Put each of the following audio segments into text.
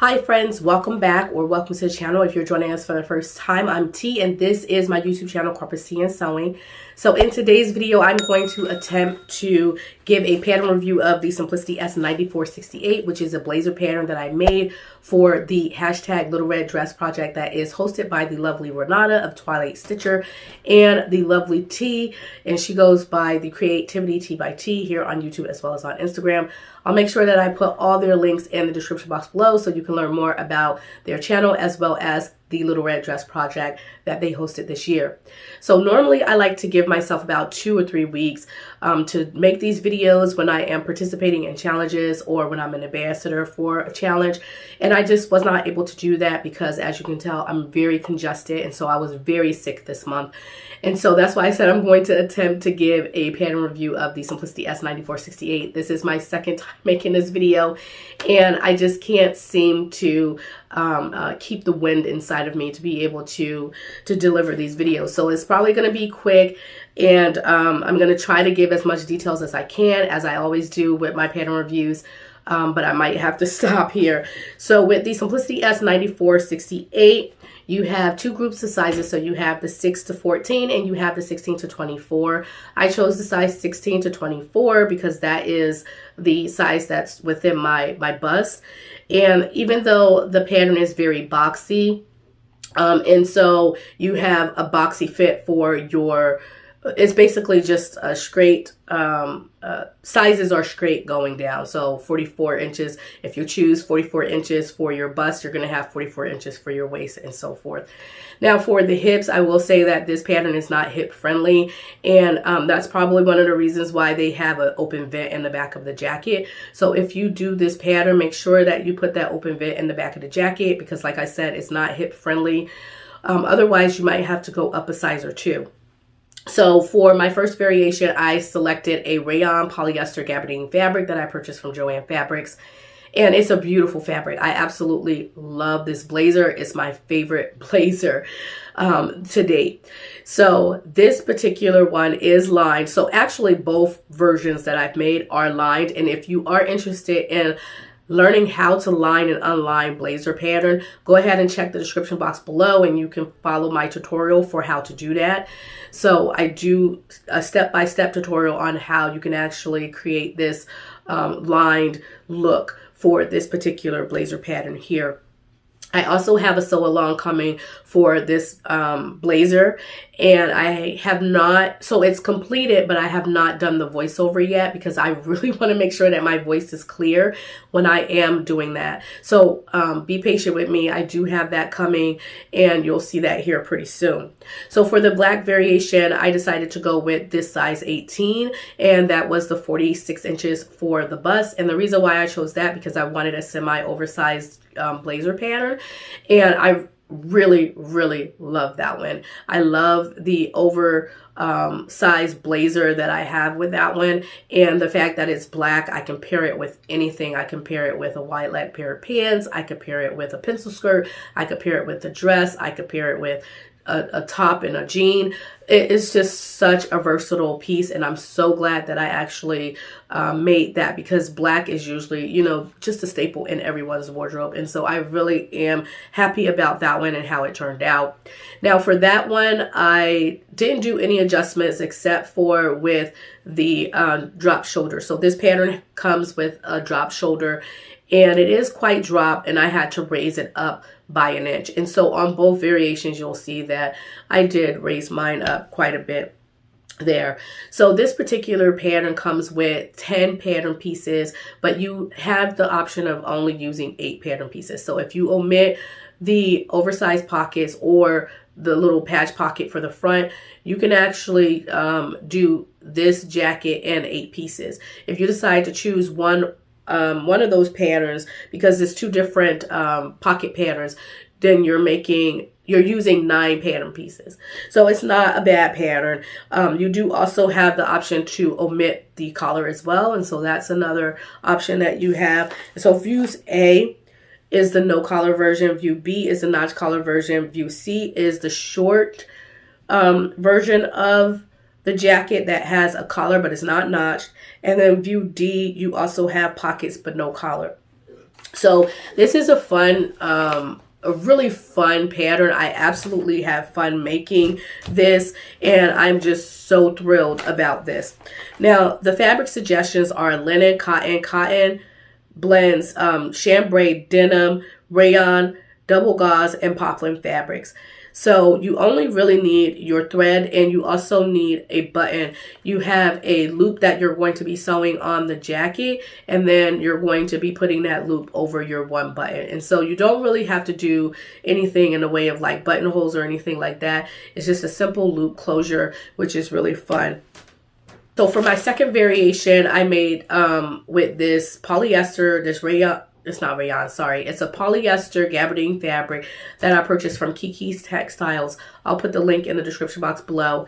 Hi friends, welcome back or welcome to the channel. If you're joining us for the first time, I'm T and this is my YouTube channel, Corpus T and Sewing. So in today's video, I'm going to attempt to give a pattern review of the Simplicity S9468, which is a blazer pattern that I made for the hashtag Little Red Dress project that is hosted by the lovely Renata of Twilight Stitcher and the lovely T, and she goes by the Creativity T by T here on YouTube as well as on Instagram. I'll make sure that I put all their links in the description box below so you can learn more about their channel as well as the Little Red Dress project that they hosted this year. So normally I like to give myself about 2 or 3 weeks to make these videos when I am participating in challenges or when I'm an ambassador for a challenge. And I just was not able to do that because, as you can tell, I'm very congested, and so I was very sick this month. And so that's why I said I'm going to attempt to give a pattern review of the Simplicity S9468. This is my second time making this video, and I just can't seem to keep the wind inside of me to be able to deliver these videos. So it's probably going to be quick, and I'm going to try to give as much details as I can, as I always do with my pattern reviews. But I might have to stop here. So with the Simplicity S9468, you have 2 groups of sizes. So you have the 6 to 14 and you have the 16 to 24. I chose the size 16 to 24 because that is the size that's within my bust. And even though the pattern is very boxy, and so you have a boxy fit for your, it's basically just a straight, sizes are straight going down. So 44 inches, if you choose 44 inches for your bust, you're going to have 44 inches for your waist and so forth. Now for the hips, I will say that this pattern is not hip friendly. And that's probably one of the reasons why they have an open vent in the back of the jacket. So if you do this pattern, make sure that you put that open vent in the back of the jacket because, like I said, it's not hip friendly. Otherwise, you might have to go up a size or 2. So for my first variation, I selected a rayon polyester gabardine fabric that I purchased from Joann Fabrics. And it's a beautiful fabric. I absolutely love this blazer. It's my favorite blazer to date. So this particular one is lined. So actually both versions that I've made are lined. And if you are interested in learning how to line and unline blazer pattern, go ahead and check the description box below and you can follow my tutorial for how to do that. So I do a step-by-step tutorial on how you can actually create this lined look for this particular blazer pattern here. I also have a sew along coming for this blazer, and I have not, so it's completed, but I have not done the voiceover yet because I really want to make sure that my voice is clear when I am doing that. So be patient with me. I do have that coming, and you'll see that here pretty soon. So for the black variation, I decided to go with this size 18, and that was the 46 inches for the bust. And the reason why I chose that because I wanted a semi-oversized blazer pattern, and I really love that one. I love the size blazer that I have with that one, and the fact that it's black. I can pair it with anything. I can pair it with a wide leg pair of pants. I could pair it with a pencil skirt. I could pair it with a dress. I could pair it with a top and a jean. It's just such a versatile piece, and I'm so glad that I actually made that because black is usually, you know, just a staple in everyone's wardrobe. And so I really am happy about that one and how it turned out. Now for that one, I didn't do any adjustments except for with the drop shoulder. So this pattern comes with a drop shoulder, and it is quite dropped, and I had to raise it up by 1 inch. And so on both variations, you'll see that I did raise mine up quite a bit there. So this particular pattern comes with 10 pattern pieces, but you have the option of only using 8 pattern pieces. So if you omit the oversized pockets or the little patch pocket for the front, you can actually do this jacket in 8 pieces. If you decide to choose one of those patterns, because there's 2 different pocket patterns, then you're using 9 pattern pieces. So it's not a bad pattern. You do also have the option to omit the collar as well, and so that's another option that you have. So view A is the no collar version, view B is the notch collar version, view C is the short version of the jacket that has a collar but it's not notched, and then view D, you also have pockets but no collar. So this is a fun, a really fun pattern. I absolutely have fun making this, and I'm just so thrilled about this. Now, the fabric suggestions are linen, cotton blends, chambray, denim, rayon, double gauze, and poplin fabrics. So you only really need your thread, and you also need a button. You have a loop that you're going to be sewing on the jacket, and then you're going to be putting that loop over your one button. And so you don't really have to do anything in the way of like buttonholes or anything like that. It's just a simple loop closure, which is really fun. So for my second variation, I made with this polyester, this rayon. It's not rayon, sorry. It's a polyester gabardine fabric that I purchased from Kiki's Textiles. I'll put the link in the description box below.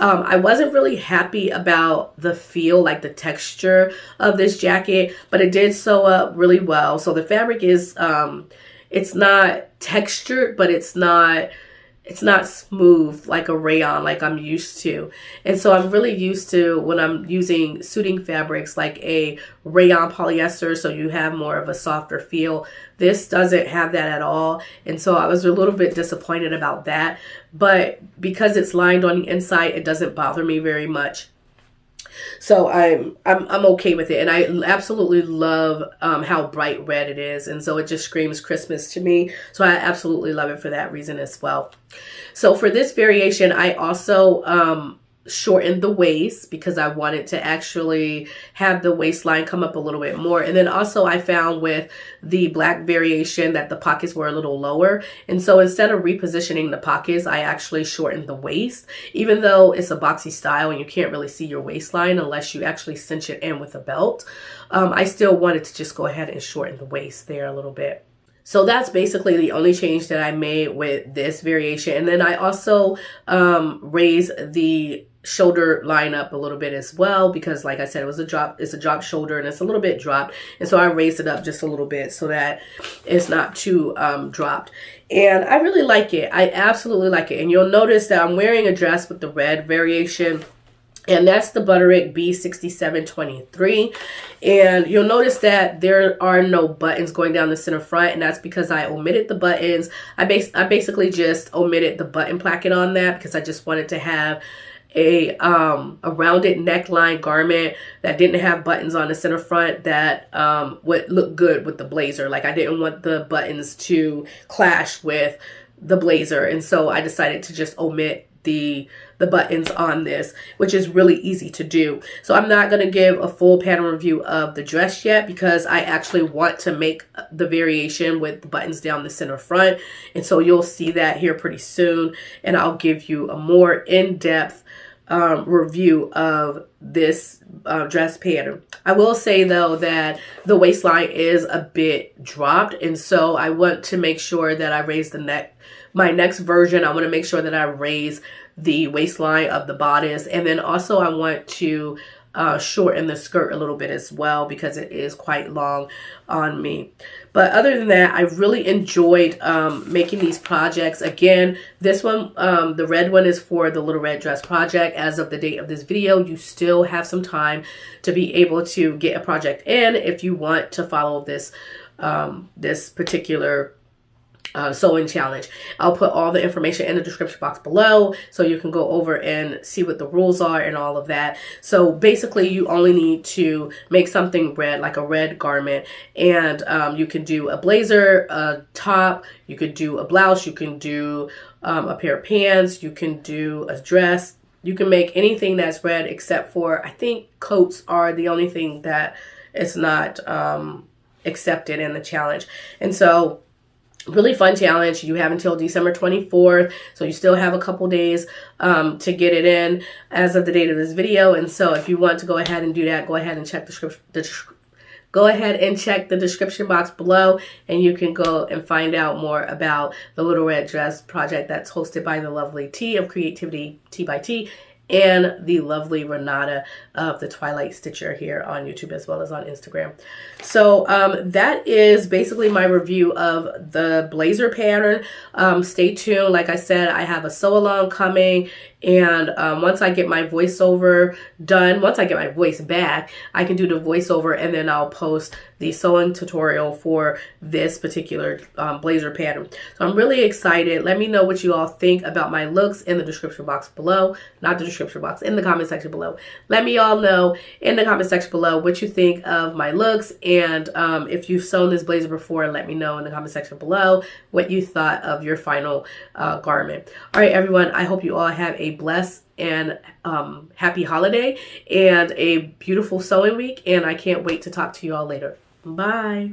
I wasn't really happy about the feel, like the texture of this jacket, but it did sew up really well. So the fabric is, it's not textured, but it's not smooth like a rayon like I'm used to. And so I'm really used to when I'm using suiting fabrics like a rayon polyester, so you have more of a softer feel. This doesn't have that at all. And so I was a little bit disappointed about that. But because it's lined on the inside, it doesn't bother me very much. So I'm okay with it, and I absolutely love how bright red it is, and so it just screams Christmas to me. So I absolutely love it for that reason as well. So for this variation, I also shortened the waist because I wanted to actually have the waistline come up a little bit more. And then also I found with the black variation that the pockets were a little lower. And so instead of repositioning the pockets, I actually shortened the waist, even though it's a boxy style and you can't really see your waistline unless you actually cinch it in with a belt. I still wanted to just go ahead and shorten the waist there a little bit. So that's basically the only change that I made with this variation. And then I also raised the shoulder line up a little bit as well, because like I said, it's a drop shoulder and it's a little bit dropped. And so I raised it up just a little bit so that it's not too dropped. And I really like it. I absolutely like it. And you'll notice that I'm wearing a dress with the red variation. And that's the Butterick B6723. And you'll notice that there are no buttons going down the center front, and that's because I omitted the buttons. I basically just omitted the button placket on that because I just wanted to have a rounded neckline garment that didn't have buttons on the center front that would look good with the blazer. Like I didn't want the buttons to clash with the blazer, and so I decided to just omit the buttons on this, which is really easy to do. So I'm not going to give a full pattern review of the dress yet because I actually want to make the variation with the buttons down the center front. And so you'll see that here pretty soon, and I'll give you a more in-depth review of this dress pattern. I will say though that the waistline is a bit dropped, and so I want to make sure that I raise the neck. My next version, I want to make sure that I raise the waistline of the bodice, and then also I want to shorten the skirt a little bit as well because it is quite long on me. But other than that, I really enjoyed making these projects. Again, this one, the red one, is for the Little Red Dress project. As of the date of this video, you still have some time to be able to get a project in if you want to follow this this particular sewing challenge. I'll put all the information in the description box below so you can go over and see what the rules are and all of that. So basically you only need to make something red, like a red garment, and you can do a blazer, a top, you could do a blouse, you can do a pair of pants, you can do a dress. You can make anything that's red except for, I think coats are the only thing that is not accepted in the challenge. And so really fun challenge. You have until December 24th, so you still have a couple days to get it in as of the date of this video. And so if you want to go ahead and do that, go ahead and check the description box below, and you can go and find out more about the Little Red Dress project that's hosted by the lovely T of Creativity, T by T. and the lovely Renata of the Twilight Stitcher here on YouTube as well as on Instagram. So that is basically my review of the blazer pattern. Stay tuned. Like I said, I have a sew along coming, and once I get my voiceover done, once I get my voice back, I can do the voiceover, and then I'll post the sewing tutorial for this particular blazer pattern. So I'm really excited. Let me know what you all think about my looks in the description box below. Not the description box, in the comment section below. Let me all know in the comment section below what you think of my looks, and if you've sewn this blazer before, let me know in the comment section below what you thought of your final garment. All right, everyone, I hope you all have a blessed and happy holiday and a beautiful sewing week, and I can't wait to talk to you all later. Bye.